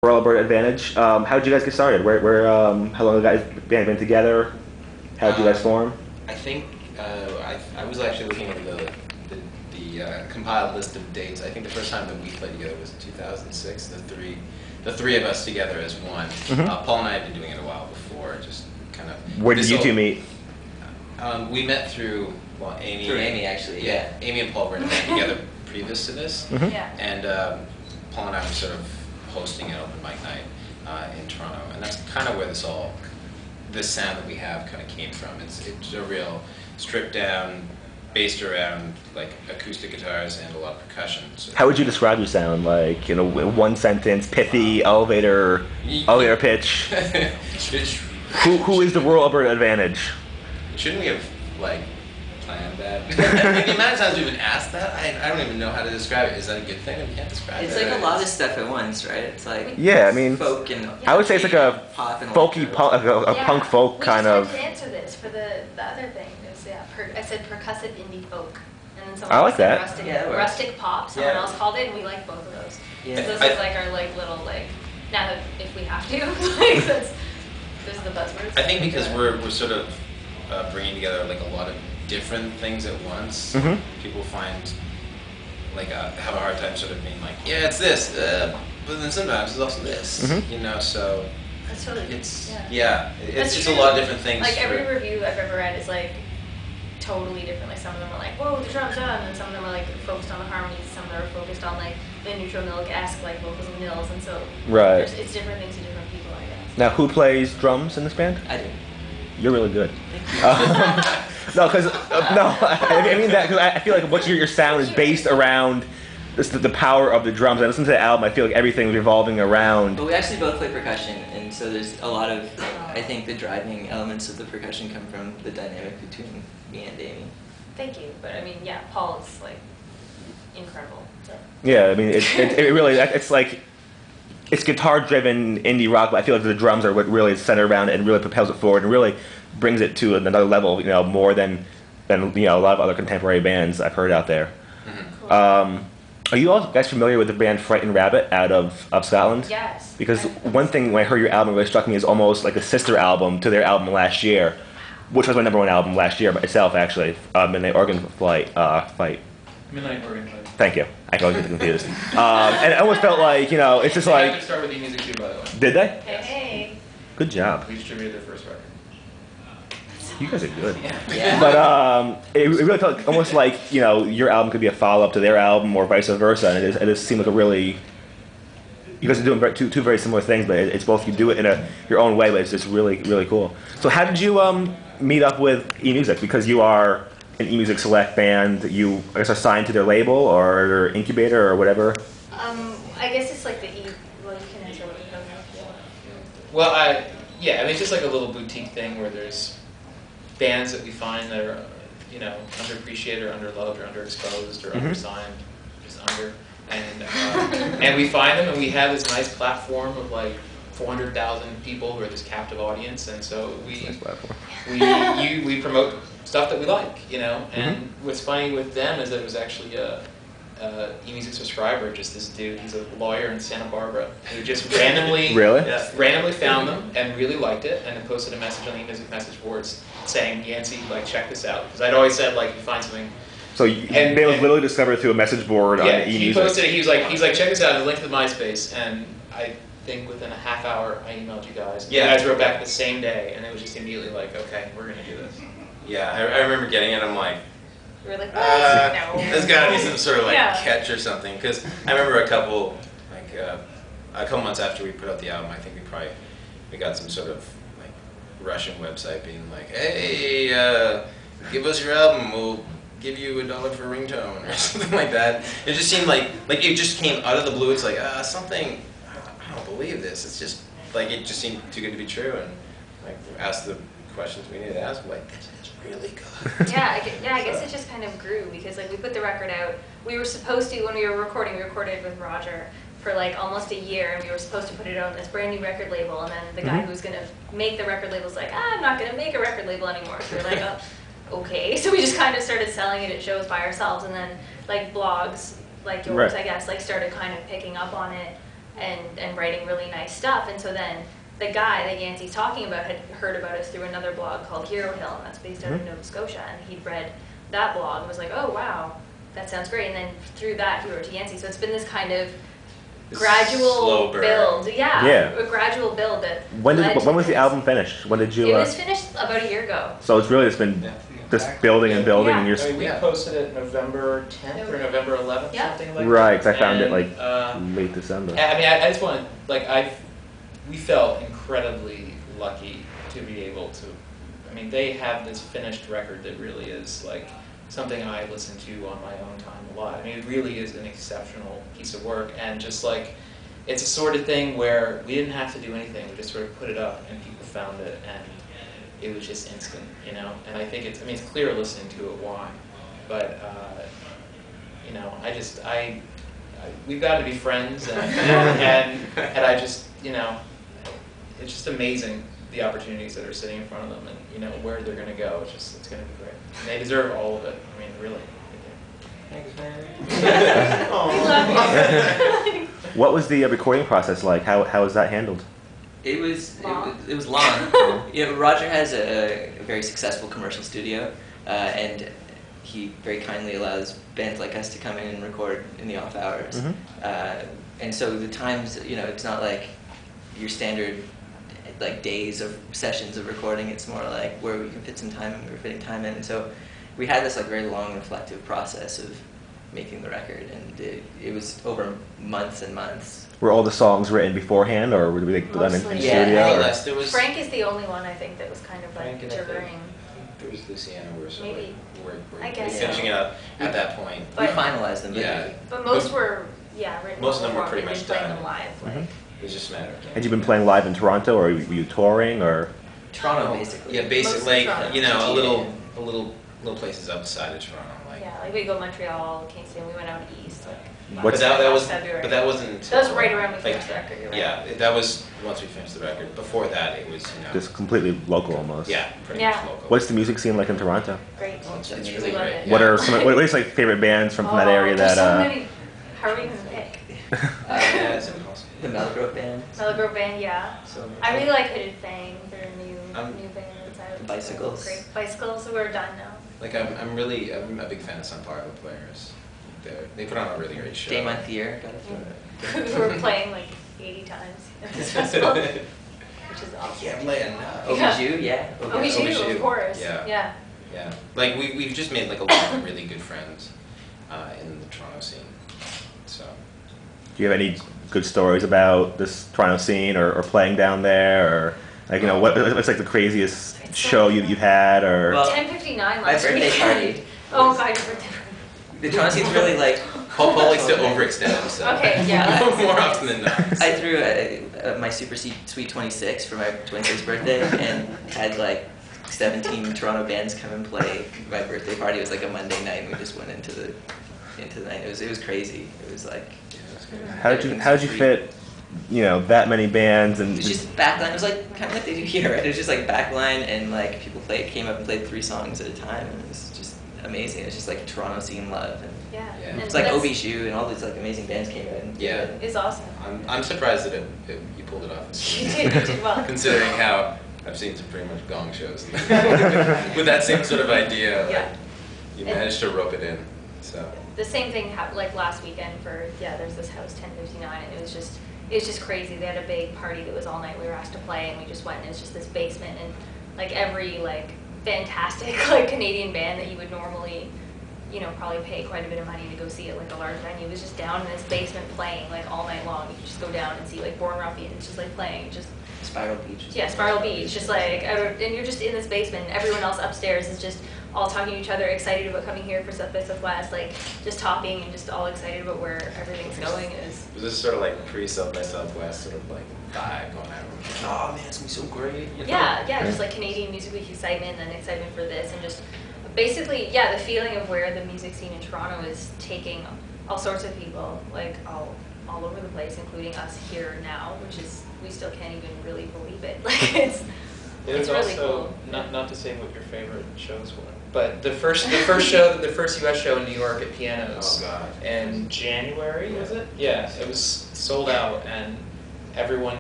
Rural Alberta Advantage. How did you guys get started? How long have you guys been together? How did you guys form? I think I was actually looking at the compiled list of dates. I think the first time that we played together was 2006. The three of us together as one. Paul and I had been doing it a while before. Just kind of. Where did you two meet? We met through Amy. Through Amy, actually. Yeah. Amy and Paul were in a band together previous to this, Yeah. and Paul and I were sort of hosting an open mic night in Toronto, and that's kind of where this sound that we have kind of came from. It's a real stripped down, based around like acoustic guitars and a lot of percussion. So How would you describe your sound? Like, one sentence, pithy, elevator pitch. Who is the Rural Alberta Advantage? Shouldn't we have like planned that? Like, the amount of times we've been asked that, I don't even know how to describe it. Is that a good thing? We can't describe it. It's like a lot of stuff at once, right? It's like folk and I would say it's like a pop and folky punk, a punk folk kind of. We just had to answer this for the other thing. It was, I said percussive indie folk, and then someone I like else that. said rustic pop. Someone else called it, and we like both of those. Yeah. So this is like our little now that if we have to those are the buzzwords. I think because we're sort of bringing together like a lot of different things at once. People find have a hard time sort of being like, yeah, it's this, but then sometimes it's also this, So That's totally it's That's a lot of different things. Like every review I've ever read is like totally different. Like some of them are like, whoa, the drums done, and some of them are like focused on the harmonies. Some of them are focused on like the neutral milk-esque like vocals and nils, and so it's different things to different people, I guess. Now, who plays drums in this band? I do. You're really good. No, because I mean that because I feel like your sound is based around the power of the drums. I listen to the album, I feel like everything's revolving around. But we actually both play percussion, and so there's a lot of I think the driving elements of the percussion come from the dynamic between me and Amy. Thank you, but I mean, Paul is like incredible. So. Yeah, I mean it really it's guitar-driven indie rock, but I feel like the drums are what really is centered around it and really propels it forward and really brings it to another level, more than a lot of other contemporary bands I've heard out there. Cool. Are you all guys familiar with the band Frightened Rabbit out of Scotland? Yes. Because one thing when I heard your album really struck me as almost like a sister album to their album last year, which was my #1 album last year by itself, actually, Midnight Organ Fight. Midnight Organ Fight. Thank you. I always get confused. And it almost felt like, it's just They like... had to start with eMusic too, by the way. Did they? Hey. Good job. We distributed their first record. You guys are good. Yeah. But it really felt almost like, your album could be a follow-up to their album or vice versa. And it just seemed like a really... You guys are doing two very similar things, but it's both, you do it in your own way, but it's just really, really cool. So how did you meet up with eMusic? Because you are an eMusic Select band, you, I guess, are signed to their label or their incubator or whatever? I guess it's like well, you can answer what you know if you want. Well, it's just like a little boutique thing where there's bands that we find that are, underappreciated or underloved or underexposed or undersigned, just under, and we find them and we have this nice platform of like 400,000 people who are this captive audience, and so we promote stuff that we like, and what's funny with them is that it was actually a eMusic subscriber, just this dude, he's a lawyer in Santa Barbara, who just randomly randomly found them and really liked it, and then posted a message on the eMusic message boards saying, Yancey, check this out, because I'd always said, if you find something. So they was literally discovered through a message board on eMusic. He posted it, he was like, check this out, and a link to the MySpace, and I think within a half hour I emailed you guys. You guys wrote back the same day, and it was just immediately like, okay, we're gonna do this. Yeah, I remember getting it. I'm like, We were like, no. There's got to be some sort of Yeah. catch or something. Because I remember a couple months after we put out the album, I think we got some sort of Russian website being like, hey, give us your album, we'll give you $1 for a ringtone or something like that. It just seemed like it just came out of the blue. It's like something. I don't believe this. It's just it just seemed too good to be true, and asked the questions we needed to ask. This is really good. I guess it just kind of grew because we put the record out. We were supposed to, when we were recording, we recorded with Roger for almost a year, and we were supposed to put it on this brand new record label, and then the guy who was going to make the record label was like, I'm not going to make a record label anymore. So we were like, oh, okay. So we just kind of started selling it at shows by ourselves, and then blogs like yours, I guess, started kind of picking up on it. and writing really nice stuff. And so then the guy that Yancey's talking about had heard about us through another blog called Hero Hill, and that's based out of Nova Scotia. And he'd read that blog and was like, oh, wow, that sounds great. And then through that, he wrote to Yancey. So it's been this kind of gradual build. Yeah, a gradual build that when was the album finished? When did you... It was finished about a year ago. So it's really just been just building and building, and you're... I mean, we posted it November 10th or November 11th, something like that. Right, because I found it like late December. I mean, I just want to, like, we felt incredibly lucky to be able to, I mean, they have this finished record that really is like something I listen to on my own time a lot. I mean, it really is an exceptional piece of work, and just like, it's a sort of thing where we didn't have to do anything, we just sort of put it up and people found it, and it was just instant, you know? And I think it's, I mean, it's clear listening to it why, but, you know, we've got to be friends, and I just, you know, it's just amazing the opportunities that are sitting in front of them, and you know where they're going to go. It's going to be great. And they deserve all of it. I mean, really. Thanks, man. What was the recording process like? How was that handled? It was long. Yeah, Roger has a very successful commercial studio, and he very kindly allows bands like us to come in and record in the off hours. And so the times, you know, it's not like your standard like days of sessions of recording. It's more like where we can fit some time, we're fitting time in. And so we had this like very long reflective process of making the record, and it was over months and months. Were all the songs written beforehand, or were they done in studio? Yeah, there was Frank is the only one I think that was kind of like during. There was Luciana, we're finishing it up at that point. We finalized them, but most were written. Most of them were pretty much done. Them live. Like. It was just a matter of Had you been playing live in Toronto, or were you touring, or? Toronto, basically. Yeah, basically, like, you know, a little places outside of Toronto. Like. Yeah, like we go Montreal, Kingston. We went out east. Like, but that was February. But that wasn't. That was right around we finished the record. You're right. Yeah, that was once we finished the record. Before that, it was just completely local almost. Yeah, pretty much local. What's the music scene like in Toronto? Great. It's really great. What are some? What are your like favorite bands from that area that? So many. How are we gonna pick? Yeah, it's impossible. The Melgrove Band. Melgrove Band, yeah. So I really like Hooded Fang. They're a new band. Bicycles. Great. Bicycles, so we're done now. Like I'm a big fan of Sun Parvo players. They put on a really great show. Day Month Year, gotta throw it. We were playing like 80 times at this festival, which is awesome. Yeah, playing now. OBJU, yeah. OBJU, of course. Yeah. Like we've just made like a lot of really good friends in the Toronto scene. So. Do you have any good stories about this Toronto scene, or playing down there, or like, you know, what's like the craziest show you've had, or? Well, 10:59 last my birthday party. Oh God, your birthday party. The Toronto scene's really like. Paul likes to overextend himself. Okay, yeah. More often than not. I threw my Super Sweet 26 for my 26th birthday, and had like 17 Toronto bands come and play. My birthday party was like a Monday night, and we just went into the night. It was crazy. It was like. How did you fit, you know, that many bands and? It was just backline. It was like kind of like they do here, right? It was just like backline, and like people came up and played 3 songs at a time, and it was just amazing. It was just like Toronto scene love, and it's like OBJU and all these like amazing bands came in. Yeah, it's awesome. I'm surprised that you pulled it off. You did well. Considering how I've seen some pretty much gong shows with that same sort of idea. Like, you managed to rope it in. So. The same thing happened like last weekend for there's this house 10:59, and it was just crazy. They had a big party that was all night. We were asked to play, and we just went, and it's just this basement, and like every like fantastic like Canadian band that you would normally, you know, probably pay quite a bit of money to go see at like a large venue was just down in this basement playing like all night long. You could just go down and see like Born Ruffians just like playing just. Spiral Beach. Yeah, Spiral Beach, just like, and you're just in this basement, and everyone else upstairs is just all talking to each other, excited about coming here for South by Southwest, like, just talking and just all excited about where everything's going. Was this sort of like pre-South by Southwest sort of like vibe going out? Oh man, it's gonna be so great. You know? Yeah, just like Canadian Music Week excitement, and then excitement for this, and just basically, the feeling of where the music scene in Toronto is taking all sorts of people, like all over the place, including us here now, which is, we still can't even really believe it. Like, It was It's really also cool. not to say what your favorite shows were, but the first show, the first U.S. show in New York at Pianos. Oh God. In January, was it? Yeah, it was sold out, and everyone